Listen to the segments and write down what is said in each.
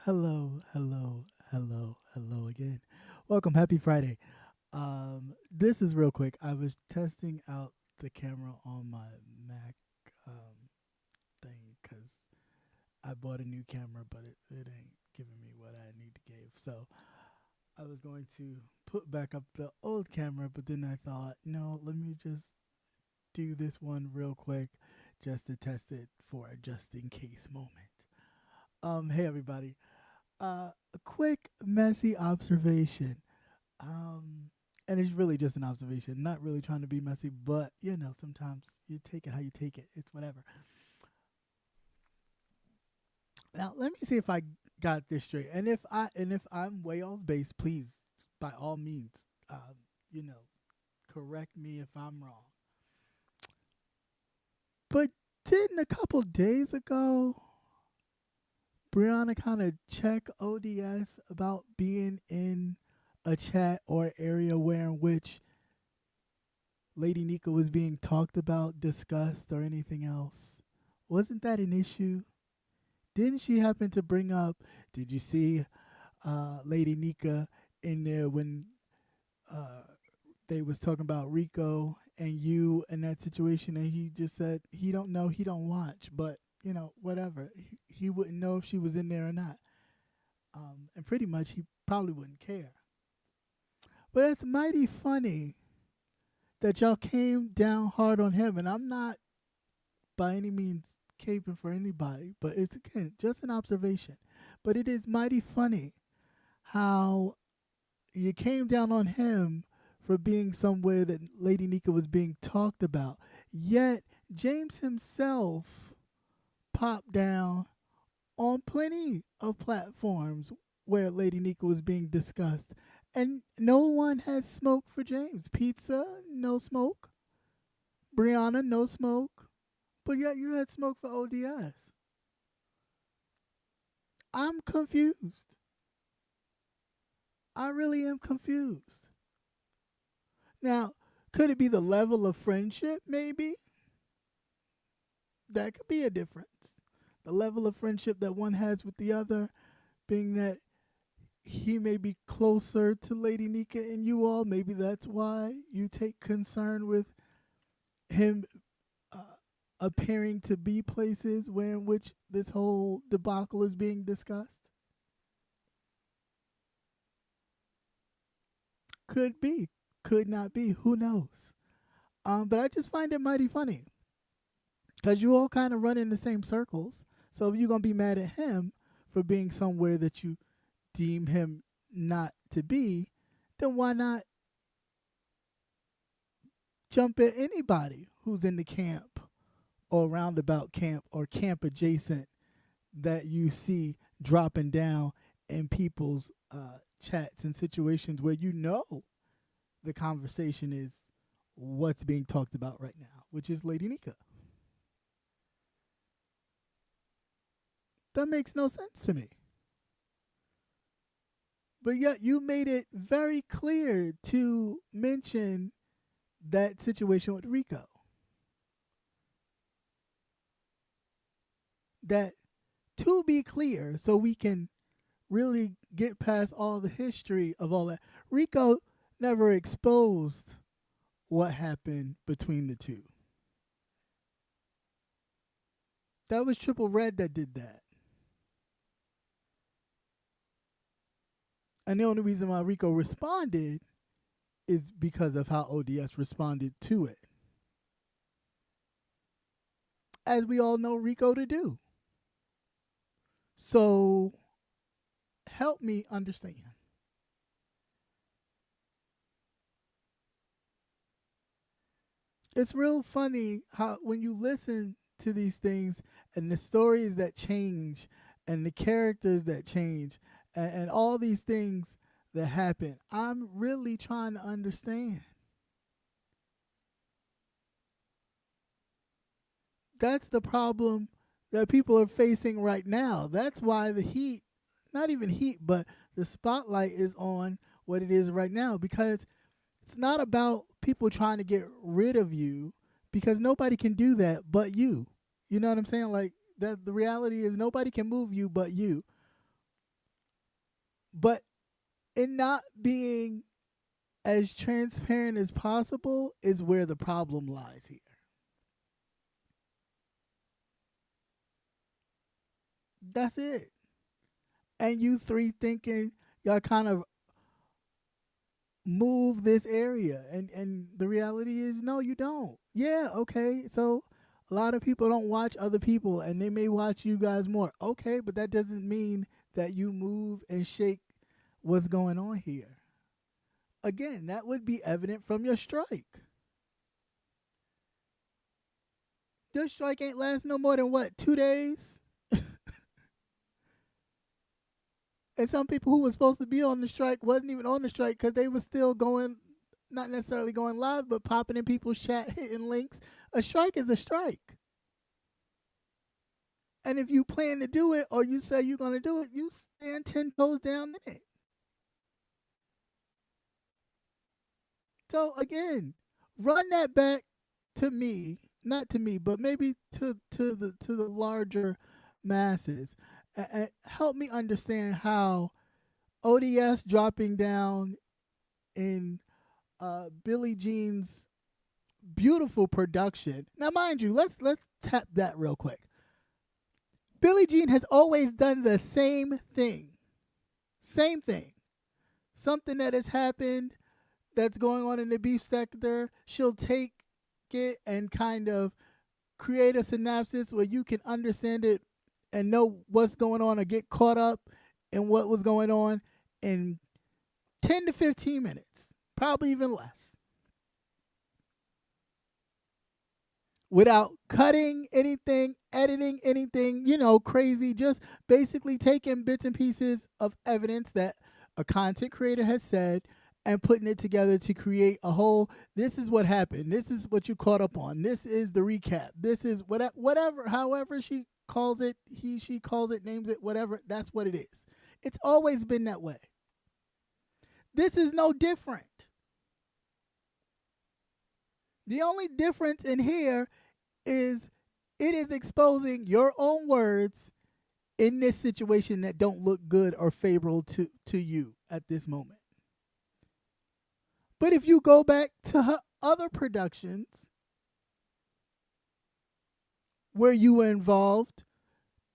Hello, hello, hello, hello again. Welcome. Happy Friday. This is real quick. I was testing out the camera on my Mac thing because I bought a new camera, but it ain't giving me what I need to give. So I was going to put back up the old camera, but then I thought, no, let me just do this one real quick just to test it for a just in case moment. Hey everybody. A quick messy observation. Um, and it's really just an observation, not really trying to be messy, but sometimes you take it how you take it. It's whatever. Now, let me see if I got this straight. And if I'm way off base, please, by all means, you know, correct me if I'm wrong. But didn't a couple days ago Brianna kind of check ODS about being in a chat or area where in which Lady Nika was being talked about, discussed, or anything else? Wasn't that an issue? Didn't she happen to bring up? Did you see Lady Nika in there when uh, they was talking about Rico and you in that situation, and he just said he don't know, he don't watch, but whatever. He wouldn't know if she was in there or not, and pretty much he probably wouldn't care. But it's mighty funny that y'all came down hard on him, and I'm not by any means caping for anybody, but it's again just an observation. But it is mighty funny how you came down on him for being somewhere that Lady Nika was being talked about. Yet James himself popped down on plenty of platforms where Lady Nika was being discussed. And no one has smoke for James. Pizza, no smoke. Brianna, no smoke. But yet you had smoke for ODS. I'm confused. I really am confused. Now, could it be the level of friendship, maybe? That could be a difference. The level of friendship that one has with the other, being that he may be closer to Lady Nika and you all. Maybe that's why you take concern with him appearing to be places where in which this whole debacle is being discussed. Could be, could not be. Who knows? But I just find it mighty funny because you all kind of run in the same circles. So if you're gonna be mad at him for being somewhere that you deem him not to be, then why not jump at anybody who's in the camp or roundabout camp or camp adjacent that you see dropping down in people's chats and situations where the conversation is what's being talked about right now, which is Lady Nika. That makes no sense to me. But yet you made it very clear to mention that situation with Rico. That, to be clear, so we can really get past all the history of all that, Rico never exposed what happened between the two. That was Triple Red that did that. And the only reason why Rico responded is because of how ODS responded to it. As we all know Rico to do. So help me understand. It's real funny how when you listen to these things and the stories that change and the characters that change and all these things that happen, I'm really trying to understand. That's the problem that people are facing right now. That's why the heat, not even heat, but the spotlight is on what it is right now, because it's not about people trying to get rid of you, because nobody can do that but you. You know what I'm saying? Like that the reality is nobody can move you but you. But in not being as transparent as possible is where the problem lies here. That's it. And you three thinking y'all kind of move this area, and the reality is no, you don't. Yeah, okay. So a lot of people don't watch other people and they may watch you guys more. Okay, but that doesn't mean that you move and shake what's going on here. Again, that would be evident from your strike. Your strike ain't last no more than what, 2 days? And some people who were supposed to be on the strike wasn't even on the strike because they were still going, not necessarily going live, but popping in people's chat, hitting links. A strike is a strike. And if you plan to do it or you say you're going to do it, you stand 10 toes down in it. So again, run that back to me, not to me, but maybe to the larger masses. And help me understand how ODS dropping down in Billie Jean's beautiful production. Now, mind you, let's tap that real quick. Billie Jean has always done the same thing. Same thing. Something that has happened that's going on in the beef sector, she'll take it and kind of create a synopsis where you can understand it and know what's going on or get caught up in what was going on in 10 to 15 minutes, probably even less, without cutting anything, editing anything, crazy, just basically taking bits and pieces of evidence that a content creator has said and putting it together to create a whole, this is what happened, this is what you caught up on, this is the recap, this is whatever, however she calls it, she calls it, names it, whatever, that's what it is. It's always been that way. This is no different. The only difference in here is it is exposing your own words in this situation that don't look good or favorable to you at this moment. But if you go back to her other productions where you were involved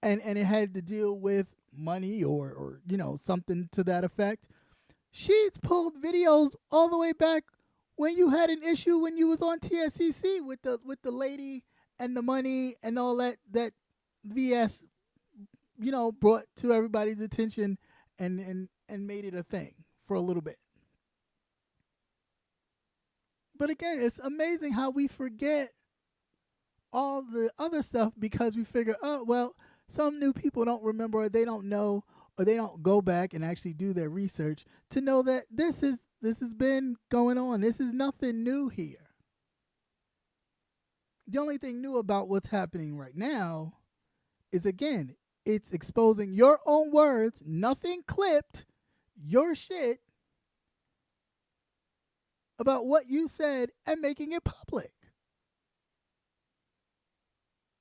and it had to deal with money or something to that effect, she's pulled videos all the way back when you had an issue when you was on TSCC with the lady and the money and all that VS brought to everybody's attention and made it a thing for a little bit. But again, it's amazing how we forget all the other stuff because we figure, oh, well, some new people don't remember or they don't know or they don't go back and actually do their research to know that this has been going on. This is nothing new here. The only thing new about what's happening right now is, again, it's exposing your own words, nothing clipped, your shit, about what you said and making it public.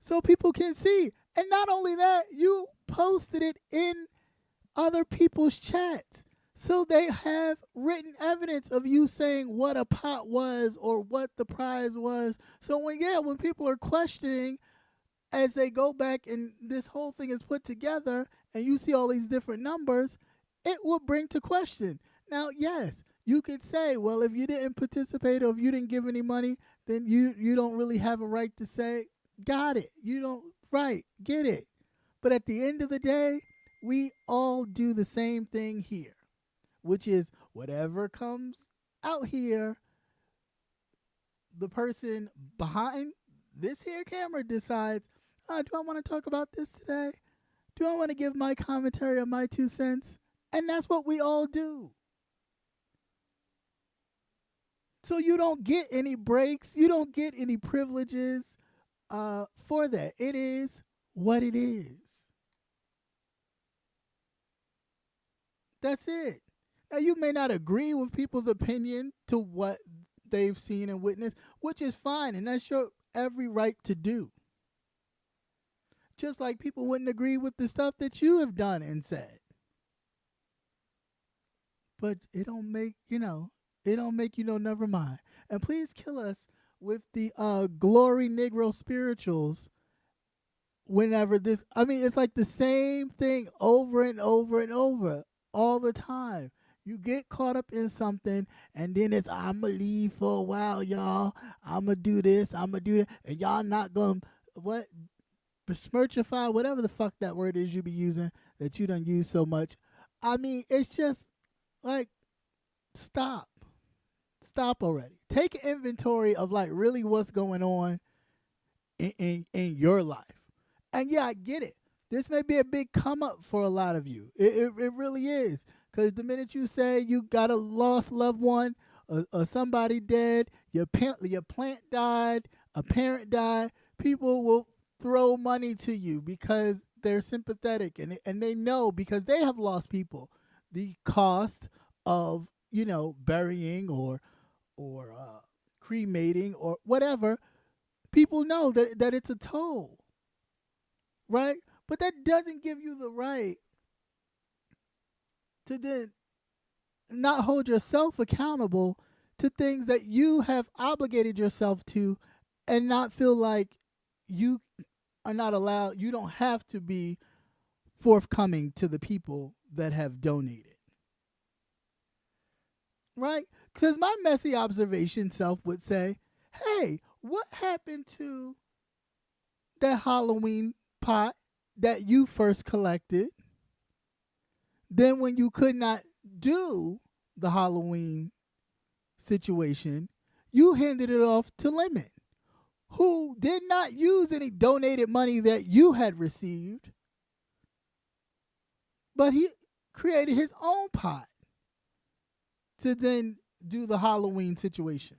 So people can see. And not only that, you posted it in other people's chats. So they have written evidence of you saying what a pot was or what the prize was. So when people are questioning as they go back and this whole thing is put together and you see all these different numbers, it will bring to question. Now, yes, you could say, well, if you didn't participate or if you didn't give any money, then you don't really have a right to say, got it. You don't, right, get it. But at the end of the day, we all do the same thing here, which is whatever comes out here, the person behind this here camera decides, do I want to talk about this today? Do I want to give my commentary or my 2 cents? And that's what we all do. So you don't get any breaks. You don't get any privileges for that. It is what it is. That's it. Now, you may not agree with people's opinion to what they've seen and witnessed, which is fine, and that's your every right to do. Just like people wouldn't agree with the stuff that you have done and said. but it don't make, it don't make you know, never mind. And please kill us with the glory Negro spirituals whenever this, I mean, it's like the same thing over and over and over all the time. You get caught up in something, and then it's, I'ma leave for a while, y'all. I'ma do this, I'ma do that, and y'all not gonna, what, besmirchify, whatever the fuck that word is you be using that you don't use so much. I mean, it's just like, stop. Stop already. Take inventory of like really what's going on in your life. And yeah, I get it. This may be a big come up for a lot of you. It really is. Because the minute you say you got a lost loved one, or somebody dead, your plant died, a parent died, people will throw money to you because they're sympathetic, and they know, because they have lost people, the cost of, burying or cremating or whatever. People know that it's a toll, right? But that doesn't give you the right to then not hold yourself accountable to things that you have obligated yourself to, and not feel like you are not allowed, you don't have to be forthcoming to the people that have donated. Right? Because my messy observation self would say, hey, what happened to that Halloween pot that you first collected? Then when you could not do the Halloween situation, you handed it off to Lemon, who did not use any donated money that you had received, but he created his own pot to then do the Halloween situation.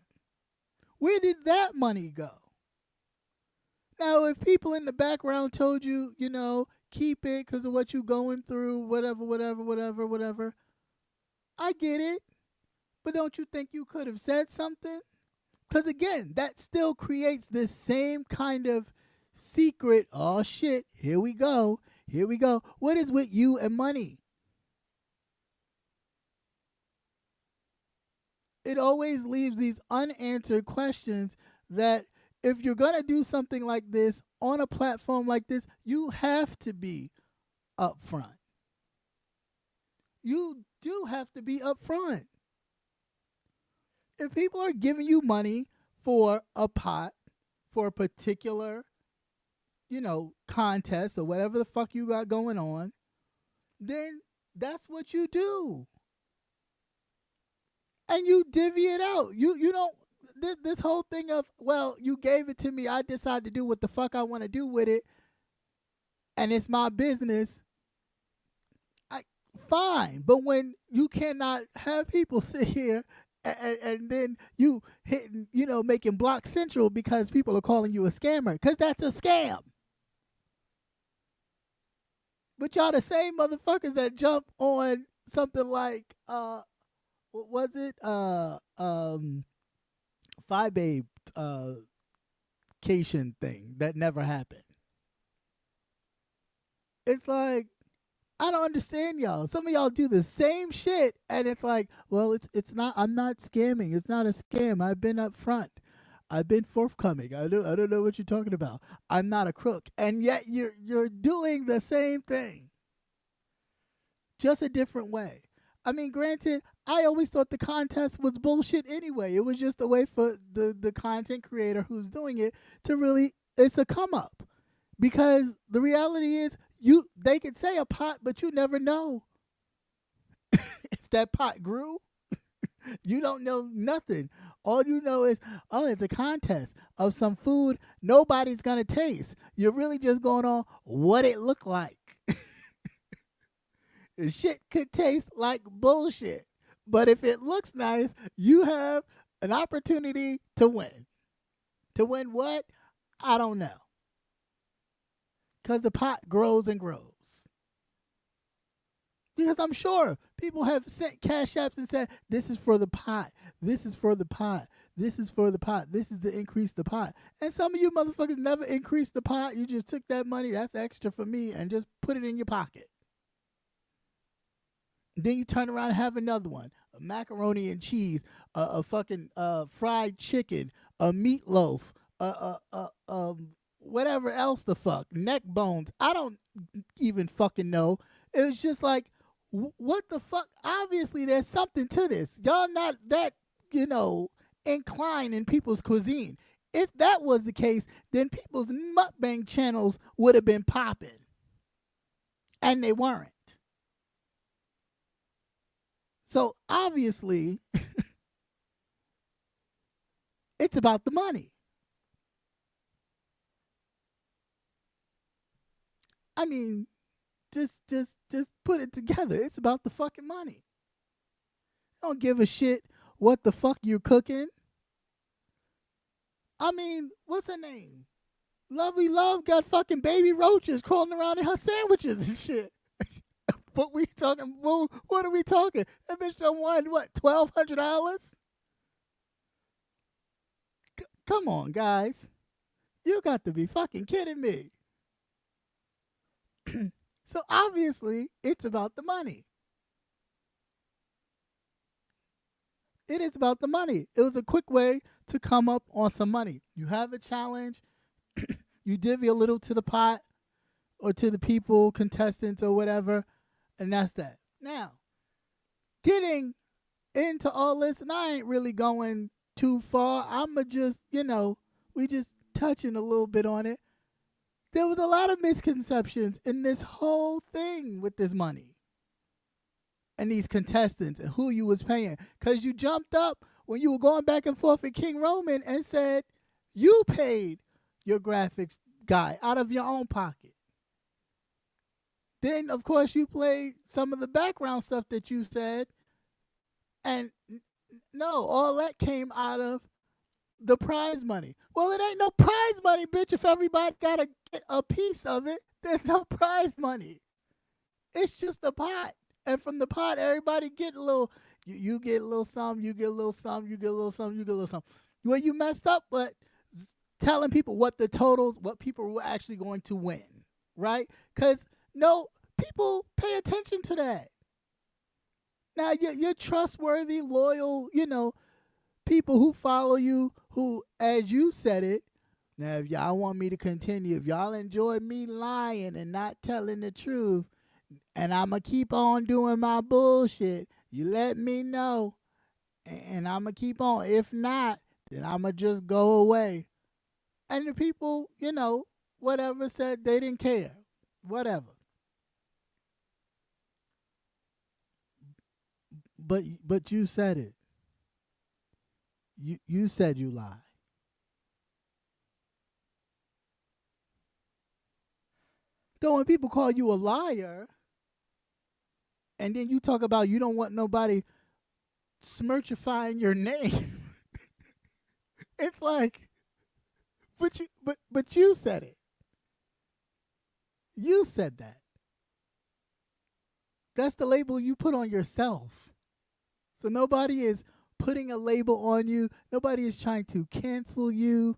Where did that money go? Now, if people in the background told you, keep it because of what you're going through, whatever, I get it. But don't you think you could have said something? Because again, that still creates this same kind of secret, oh shit, here we go. What is with you and money? It always leaves these unanswered questions that if you're going to do something like this on a platform like this, you have to be upfront. You do have to be upfront. If people are giving you money for a pot, for a particular, contest or whatever the fuck you got going on, then that's what you do. And you divvy it out. You don't, this whole thing of, well, you gave it to me, I decide to do what the fuck I want to do with it, and it's my business. Fine, but when you cannot have people sit here and then you hitting, making Block Central because people are calling you a scammer, because that's a scam. But y'all the same motherfuckers that jump on something like what was it? Phi Babe cation thing that never happened. It's like, I don't understand y'all. Some of y'all do the same shit, and it's like, well, it's not. I'm not scamming. It's not a scam. I've been up front. I've been forthcoming. I don't know what you're talking about. I'm not a crook, and yet you're doing the same thing, just a different way. I mean, granted, I always thought the contest was bullshit anyway. It was just a way for the content creator who's doing it to really, it's a come up. Because the reality is, they could say a pot, but you never know if that pot grew. You don't know nothing. All you know is, oh, it's a contest of some food nobody's going to taste. You're really just going on what it looked like. The shit could taste like bullshit. But if it looks nice, you have an opportunity to win. To win what? I don't know. Because the pot grows and grows. Because I'm sure people have sent cash apps and said, this is for the pot. This is for the pot. This is for the pot. This is to increase the pot. And some of you motherfuckers never increased the pot. You just took that money, that's extra for me, and just put it in your pocket. Then you turn around and have another one, a macaroni and cheese, a fucking fried chicken, a meatloaf, whatever else the fuck, neck bones. I don't even fucking know. It was just like, what the fuck? Obviously, there's something to this. Y'all not that, inclined in people's cuisine. If that was the case, then people's mukbang channels would have been popping, and they weren't. So obviously, it's about the money. I mean, just put it together. It's about the fucking money. Don't give a shit what the fuck you're cooking. I mean, what's her name? Lovely Love got fucking baby roaches crawling around in her sandwiches and shit. What we talking? What are we talking? That bitch done won what, $1,200? Come on, guys. You got to be fucking kidding me. So obviously, it's about the money. It is about the money. It was a quick way to come up on some money. You have a challenge, you divvy a little to the pot or to the people, contestants or whatever, and that's that. Now, getting into all this, and I ain't really going too far. I'ma just, we just touching a little bit on it. There was a lot of misconceptions in this whole thing with this money and these contestants and who you was paying. Because you jumped up when you were going back and forth with King Roman and said you paid your graphics guy out of your own pocket. Then, of course, you played some of the background stuff that you said. And no, all that came out of the prize money. Well, it ain't no prize money, bitch. If everybody got to get a piece of it, there's no prize money. It's just a pot. And from the pot, everybody get a little. You get a little something, you get a little something, you get a little something, you get a little something. Well, you messed up, but telling people what the totals, what people were actually going to win, right? Because, no, people pay attention to that. Now, you're trustworthy, loyal, people who follow you, who, as you said it, now if y'all want me to continue, if y'all enjoy me lying and not telling the truth, and I'm going to keep on doing my bullshit, you let me know, and I'm going to keep on. If not, then I'm going to just go away. And the people, whatever, said they didn't care. Whatever. But you said it. You said you lied. So when people call you a liar, and then you talk about you don't want nobody smirchifying your name, it's like, but you said it. You said that. That's the label you put on yourself. So nobody is putting a label on you. Nobody is trying to cancel you.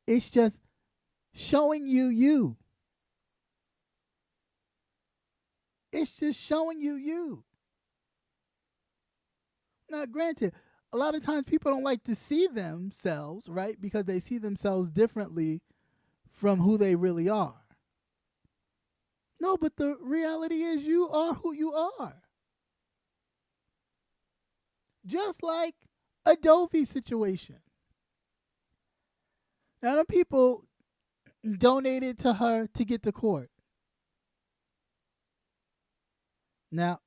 It's just showing you. It's just showing you. Now, granted, a lot of times people don't like to see themselves, right? Because they see themselves differently from who they really are. No, but the reality is you are who you are. Just like a Dovey situation. Now, the people donated to her to get to court. Now,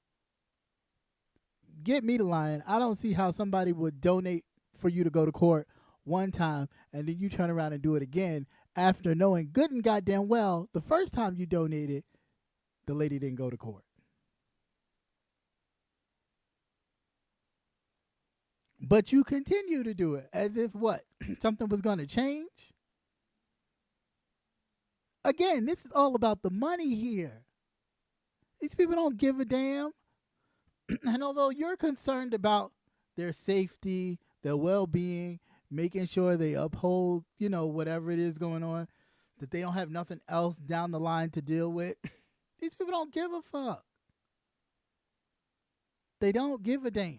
get me to lying. I don't see how somebody would donate for you to go to court one time and then you turn around and do it again after knowing good and goddamn well the first time you donated, the lady didn't go to court. But you continue to do it as if what? Something was going to change? Again, this is all about the money here. These people don't give a damn. And although you're concerned about their safety, their well-being, making sure they uphold, whatever it is going on, that they don't have nothing else down the line to deal with, these people don't give a fuck. They don't give a damn.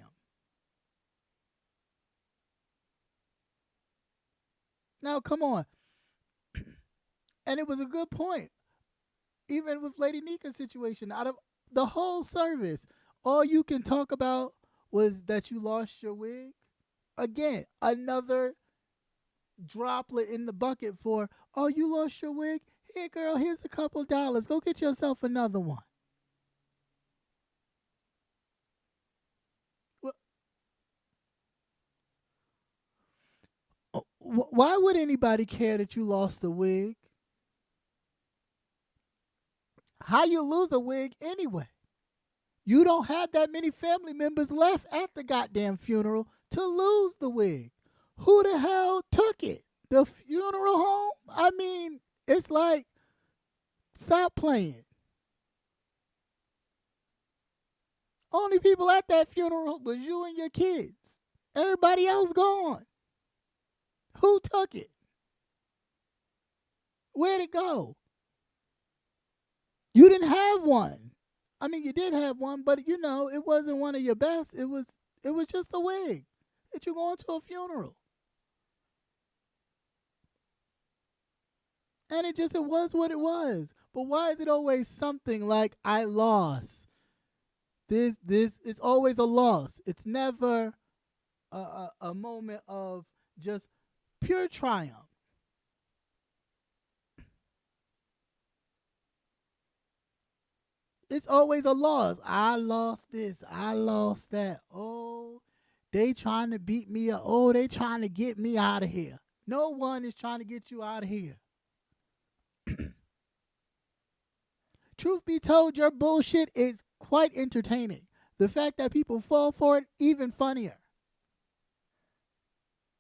Now, come on. And it was a good point. Even with Lady Nika's situation, out of the whole service, all you can talk about was that you lost your wig. Again, another droplet in the bucket for, oh, you lost your wig? Here, girl, here's a couple dollars. Go get yourself another one. Why would anybody care that you lost a wig? How you lose a wig anyway? You don't have that many family members left at the goddamn funeral to lose the wig. Who the hell took it? The funeral home? I mean, it's like, stop playing. Only people at that funeral was you and your kids. Everybody else gone. Who took it? Where'd it go? You didn't have one. I mean, you did have one, but you know, it wasn't one of your best. It was just a wig that you're going to a funeral. And it was what it was. But why is it always something like I lost? This it's always a loss. It's never a moment of just pure triumph. It's always a loss. I lost this. I lost that. Oh, they trying to beat me up. Oh, they trying to get me out of here. No one is trying to get you out of here. Truth be told, your bullshit is quite entertaining. The fact that people fall for it, even funnier.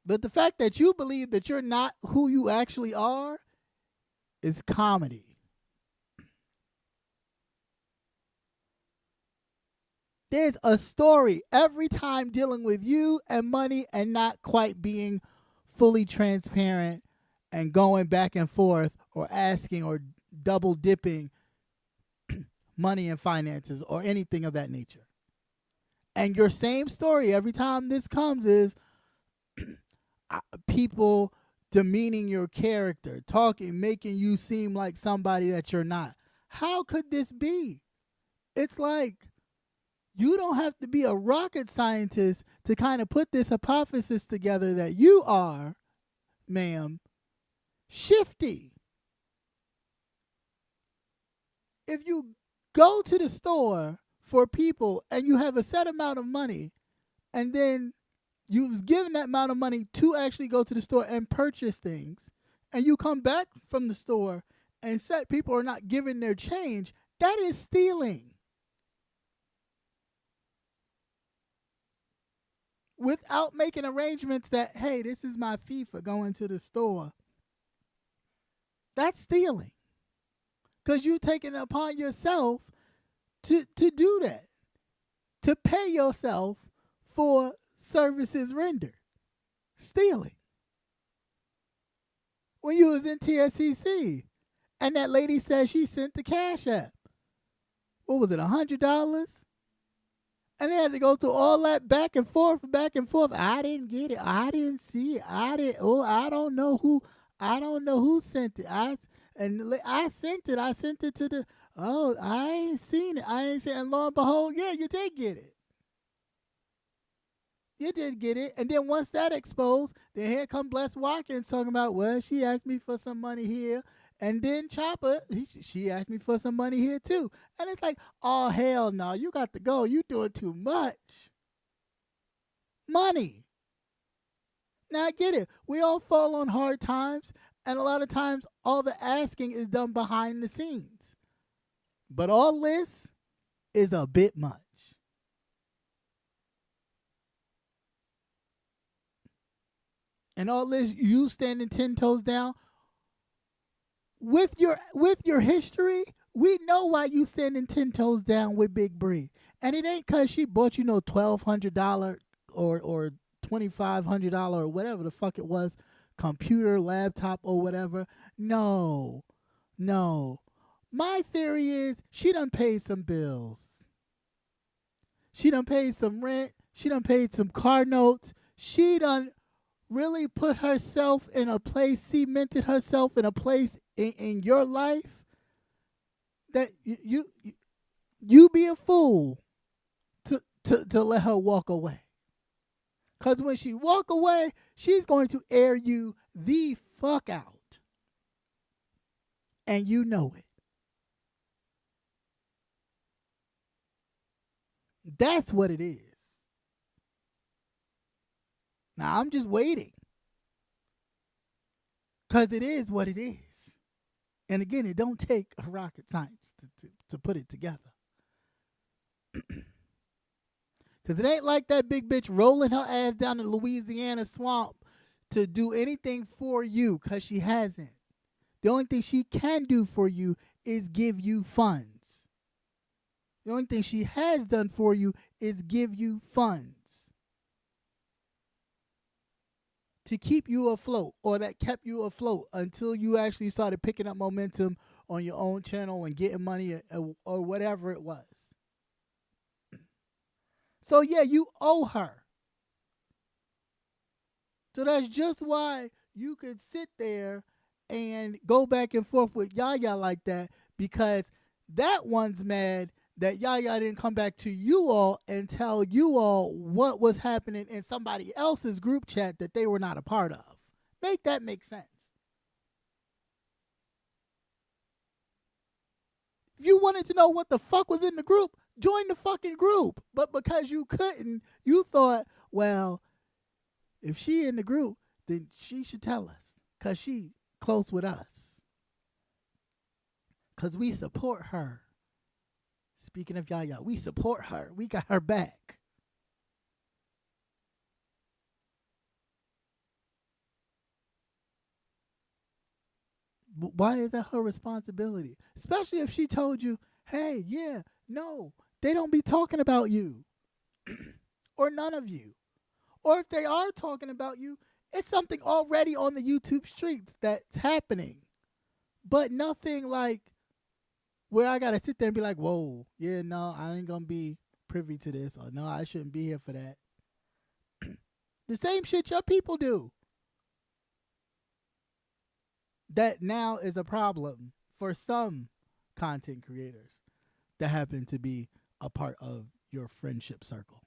But the fact that you believe that you're not who you actually are is comedy. There's a story every time dealing with you and money and not quite being fully transparent and going back and forth or asking or double dipping money and finances or anything of that nature. And your same story every time this comes is people demeaning your character, talking, making you seem like somebody that you're not. How could this be? It's like you don't have to be a rocket scientist to kind of put this hypothesis together that you are, ma'am, shifty. If you go to the store for people and you have a set amount of money and then you've given that amount of money to actually go to the store and purchase things, and you come back from the store and said people are not giving their change, that is stealing. Without making arrangements that, hey, this is my fee for going to the store. That's stealing. Because you're taking it upon yourself to do that. To pay yourself for services rendered. Stealing. When you was in TSCC and that lady said she sent the Cash App. What was it, $100? And they had to go through all that back and forth. I didn't get it. I didn't see it. I don't know who sent it. I sent it. I sent it to the, I ain't seen it. And lo and behold, yeah, you did get it. You did get it. And then once that exposed, then here come Bless Watkins talking about, well, she asked me for some money here. And then Chopper, she asked me for some money here too. And it's like, oh, hell no, you got to go. You doing too much. Money. Now, I get it. We all fall on hard times. And a lot of times, all the asking is done behind the scenes. But all this is a bit much. And all this, you standing 10 toes down. With your history, we know why you standing 10 toes down with Big Bree. And it ain't because she bought you no $1,200 or $2,500 or whatever the fuck it was, computer, laptop, or whatever. No. My theory is she done paid some bills. She done paid some rent. She done paid some car notes. She done really put herself in a place, cemented herself in a place in your life that you be a fool to let her walk away. Because when she walk away, she's going to air you the fuck out. And you know it. That's what it is. Now, I'm just waiting. Because it is what it is. And again, it don't take a rocket science to put it together. Because it ain't like that big bitch rolling her ass down the Louisiana swamp to do anything for you, because she hasn't. The only thing she can do for you is give you funds. The only thing she has done for you is give you funds to keep you afloat, or that kept you afloat until you actually started picking up momentum on your own channel and getting money or whatever it was. So yeah, you owe her. So that's just why you could sit there and go back and forth with Yaya like that, because that one's mad that Yaya didn't come back to you all and tell you all what was happening in somebody else's group chat that they were not a part of. Make that make sense. If you wanted to know what the fuck was in the group, join the fucking group. But because you couldn't, you thought, well, if she in the group, then she should tell us, because she close with us. Because we support her. Speaking of Yaya, we support her. We got her back. But why is that her responsibility? Especially if she told you, hey, yeah, no, they don't be talking about you. Or none of you. Or if they are talking about you, it's something already on the YouTube streets that's happening. But nothing like where I got to sit there and be like, whoa, yeah, no, I ain't going to be privy to this. Or no, I shouldn't be here for that. The same shit your people do. That now is a problem for some content creators that happen to be a part of your friendship circle.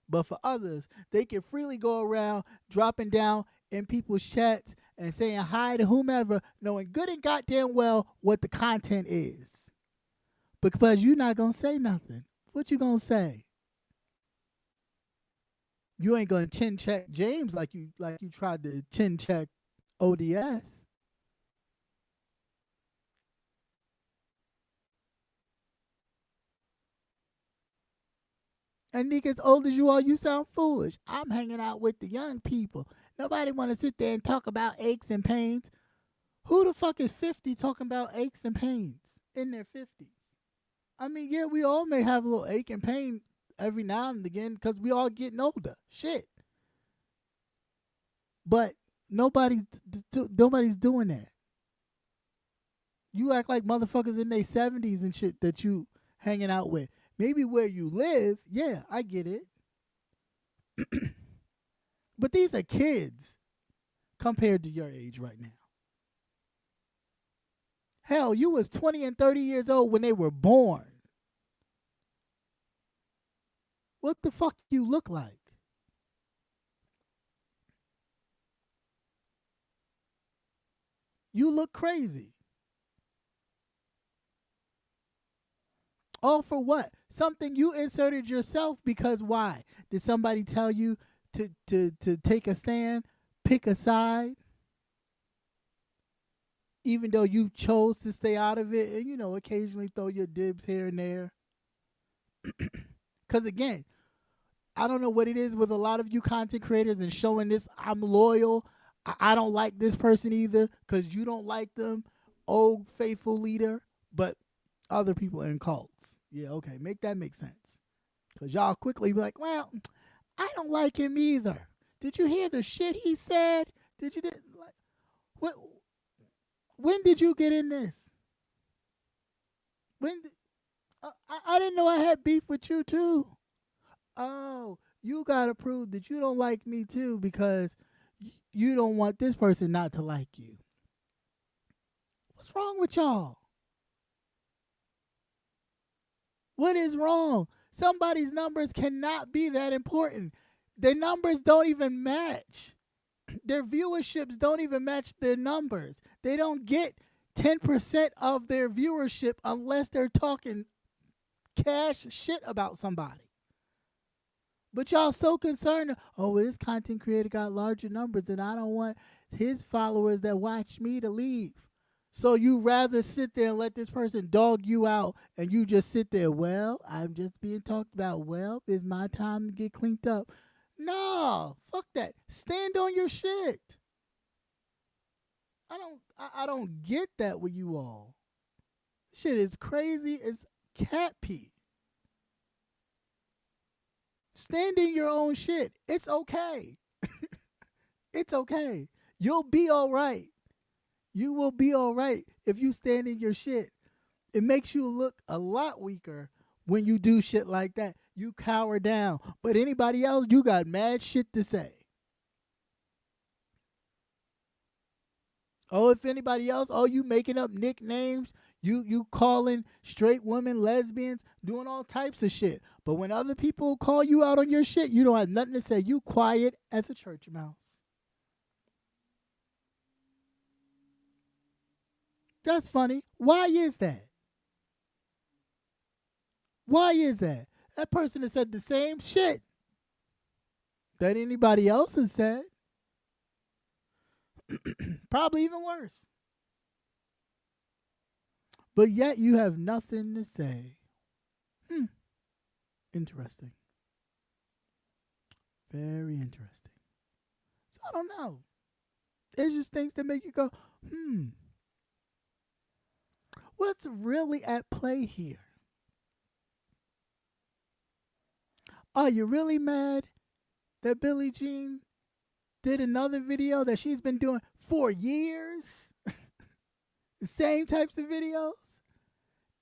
But for others, they can freely go around dropping down in people's chats and saying hi to whomever, knowing good and goddamn well what the content is. Because you're not going to say nothing. What you going to say? You ain't going to chin check James like you tried to chin check ODS. And niggas old as you are, you sound foolish. I'm hanging out with the young people. Nobody want to sit there and talk about aches and pains. Who the fuck is 50 talking about aches and pains in their 50s? I mean, yeah, we all may have a little ache and pain every now and again because we all getting older. Shit. But nobody's doing that. You act like motherfuckers in their 70s and shit that you hanging out with. Maybe where you live, yeah, I get it. But these are kids compared to your age right now. Hell, you was 20 and 30 years old when they were born. What the fuck do you look like? You look crazy. All for what? Something you inserted yourself because why? Did somebody tell you to take a stand, pick a side? Even though you chose to stay out of it and, occasionally throw your dibs here and there. Because again, I don't know what it is with a lot of you content creators and showing this, I'm loyal. I don't like this person either because you don't like them. Old faithful leader. But other people in cults. Yeah, okay, make that make sense. Because y'all quickly be like, well, I don't like him either. Did you hear the shit he said? What? When did you get in this? I didn't know I had beef with you too. Oh, you gotta prove that you don't like me too because you don't want this person not to like you. What's wrong with y'all? What is wrong? Somebody's numbers cannot be that important. Their numbers don't even match. Their viewerships don't even match their numbers. They don't get 10% of their viewership unless they're talking cash shit about somebody. But y'all so concerned, oh, well, this content creator got larger numbers and I don't want his followers that watch me to leave. So you rather sit there and let this person dog you out and you just sit there, well, I'm just being talked about. Well, it's my time to get cleaned up. No, fuck that. Stand on your shit. I don't get that with you all. Shit is crazy as cat pee. Stand in your own shit. It's okay. It's okay. You'll be all right. You will be all right if you stand in your shit. It makes you look a lot weaker when you do shit like that. You cower down. But anybody else, you got mad shit to say. Oh, if anybody else, oh, you making up nicknames, you calling straight women lesbians, doing all types of shit. But when other people call you out on your shit, you don't have nothing to say. You quiet as a church mouse. That's funny. Why is that? Why is that? That person has said the same shit that anybody else has said. Probably even worse. But yet you have nothing to say. Interesting. Very interesting. So I don't know. It's just things that make you go, what's really at play here? Are you really mad that Billie Jean did another video that she's been doing for years? The same types of videos,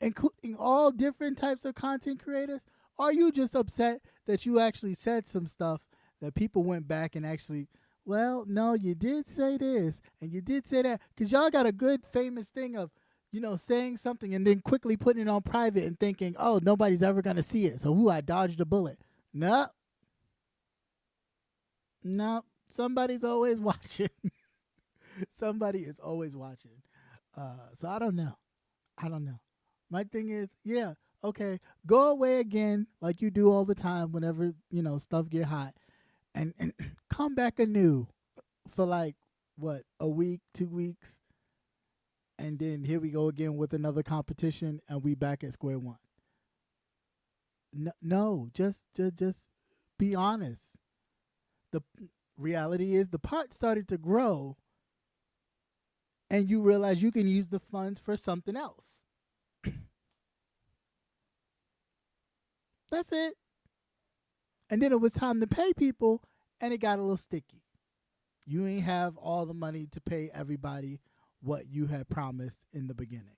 including all different types of content creators? Are you just upset that you actually said some stuff that people went back and actually, well, no, you did say this and you did say that? Because y'all got a good famous thing of, saying something and then quickly putting it on private and thinking, oh, nobody's ever going to see it. So, I dodged a bullet. No. No. Somebody's always watching. Somebody is always watching. So I don't know. My thing is, yeah, okay, go away again like you do all the time whenever, stuff get hot and come back anew for like, what, a week, 2 weeks, and then here we go again with another competition and we back at square one. No, just be honest. The reality is the pot started to grow and you realize you can use the funds for something else. That's it. And then it was time to pay people, and it got a little sticky. You ain't have all the money to pay everybody what you had promised in the beginning.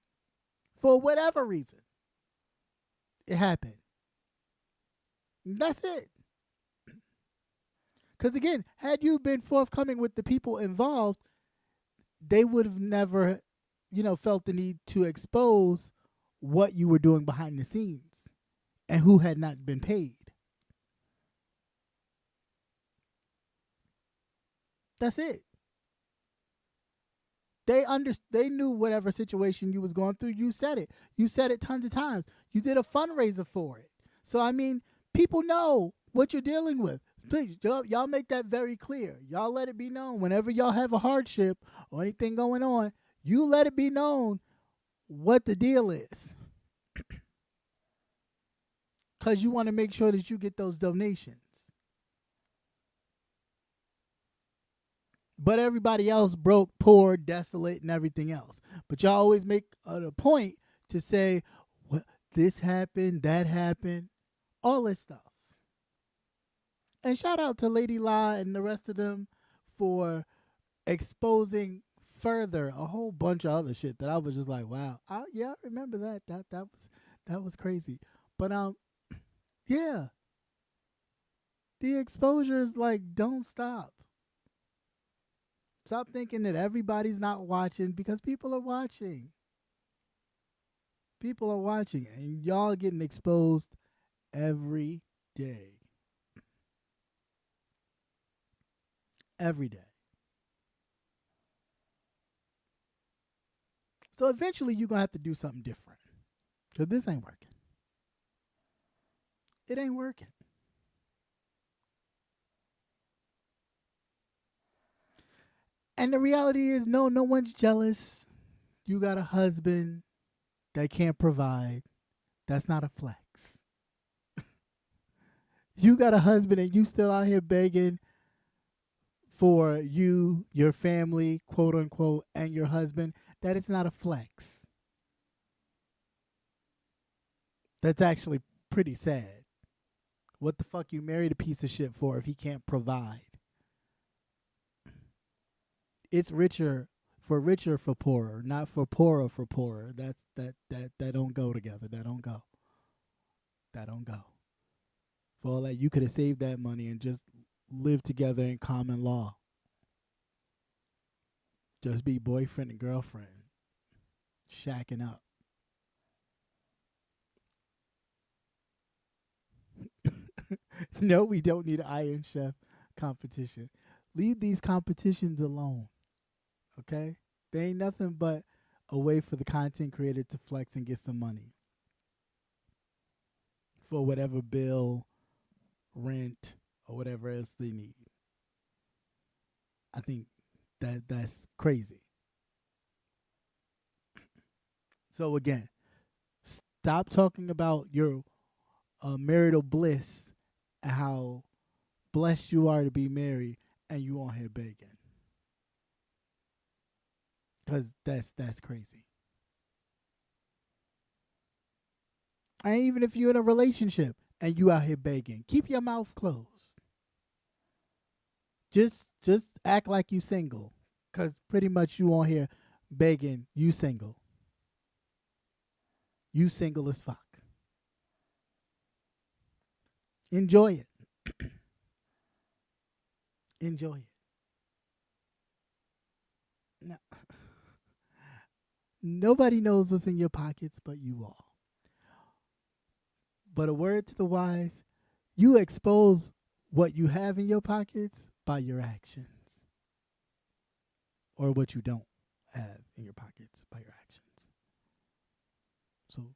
For whatever reason, it happened. That's it. Because again, had you been forthcoming with the people involved, they would have never, felt the need to expose what you were doing behind the scenes and who had not been paid. That's it. They knew whatever situation you was going through. You said it. You said it tons of times. You did a fundraiser for it. So I mean, people know what you're dealing with. Please, y'all make that very clear. Y'all let it be known whenever y'all have a hardship or anything going on. You let it be known what the deal is, because you want to make sure that you get those donations. But everybody else broke, poor, desolate, and everything else. But y'all always make a point to say, well, this happened, that happened, all this stuff. And shout out to Lady La and the rest of them for exposing further a whole bunch of other shit that I was just like, wow, I remember that. That was crazy. But yeah, The exposure is like, don't stop. Stop thinking that everybody's not watching, because people are watching. People are watching, and y'all getting exposed every day. Every day. So eventually you're going to have to do something different, because this ain't working. It ain't working. And the reality is, no one's jealous. You got a husband that can't provide. That's not a flex. You got a husband and you still out here begging for you, your family, quote unquote, and your husband. That is not a flex. That's actually pretty sad. What the fuck you married a piece of shit for if he can't provide? It's richer for poorer, not for poorer. That don't go together. That don't go. That don't go. For all that, you could have saved that money and just lived together in common law. Just be boyfriend and girlfriend, shacking up. No, we don't need an Iron Chef competition. Leave these competitions alone, okay? They ain't nothing but a way for the content creator to flex and get some money for whatever bill, rent, or whatever else they need. I think that's crazy. So again, stop talking about your marital bliss and how blessed you are to be married, and you on here begging, because that's crazy. And even if you're in a relationship and you out here begging, keep your mouth closed. Just act like you single, because pretty much you on here begging. You single. You single as fuck. Enjoy it. Enjoy it. No. Nobody knows what's in your pockets but you all. But a word to the wise, you expose what you have in your pockets by your actions, or what you don't have in your pockets by your actions. So,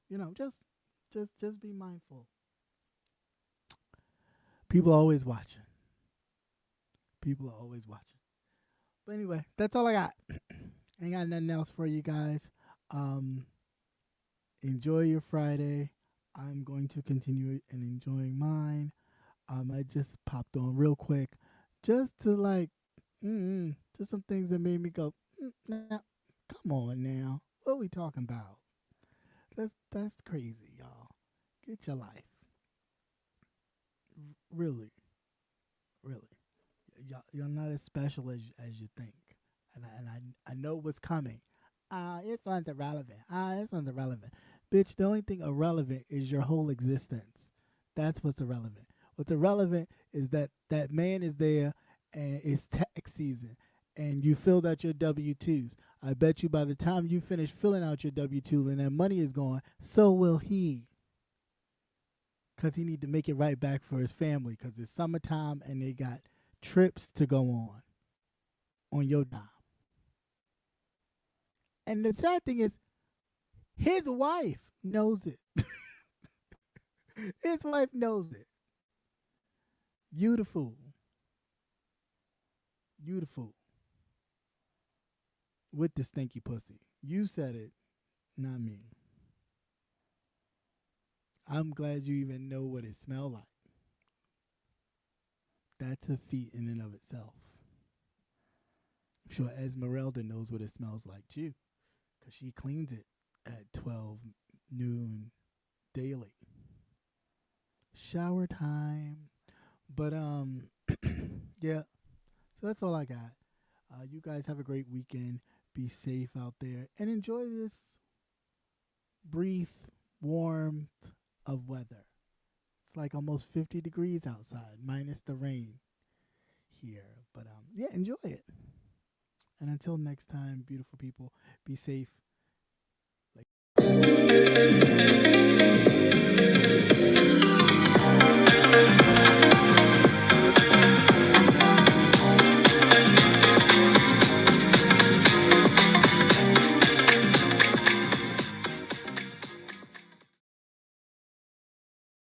just be mindful. People are always watching. People are always watching. But anyway, that's all I got. Ain't got nothing else for you guys. Enjoy your Friday. I'm going to continue and enjoying mine. I just popped on real quick, just to just some things that made me go, nah, come on now, what are we talking about? That's crazy, y'all. Get your life. Really, really. You're not as special as you think, and I know what's coming. This one's irrelevant. This one's irrelevant. Bitch, the only thing irrelevant is your whole existence. That's what's irrelevant. What's irrelevant is that man is there and it's tax season and you filled out your W-2s. I bet you by the time you finish filling out your W-2 and that money is gone, so will he. Because he need to make it right back for his family, because it's summertime and they got trips to go on your dime. And the sad thing is, his wife knows it. His wife knows it. Beautiful. Beautiful. With the stinky pussy. You said it, not me. I'm glad you even know what it smells like. That's a feat in and of itself. I'm sure Esmeralda knows what it smells like too, because she cleans it at 12 noon daily. Shower time. But yeah. So that's all I got. You guys have a great weekend. Be safe out there and enjoy this brief warmth of weather. It's like almost 50 degrees outside, minus the rain here. But yeah, enjoy it. And until next time, beautiful people, be safe. Like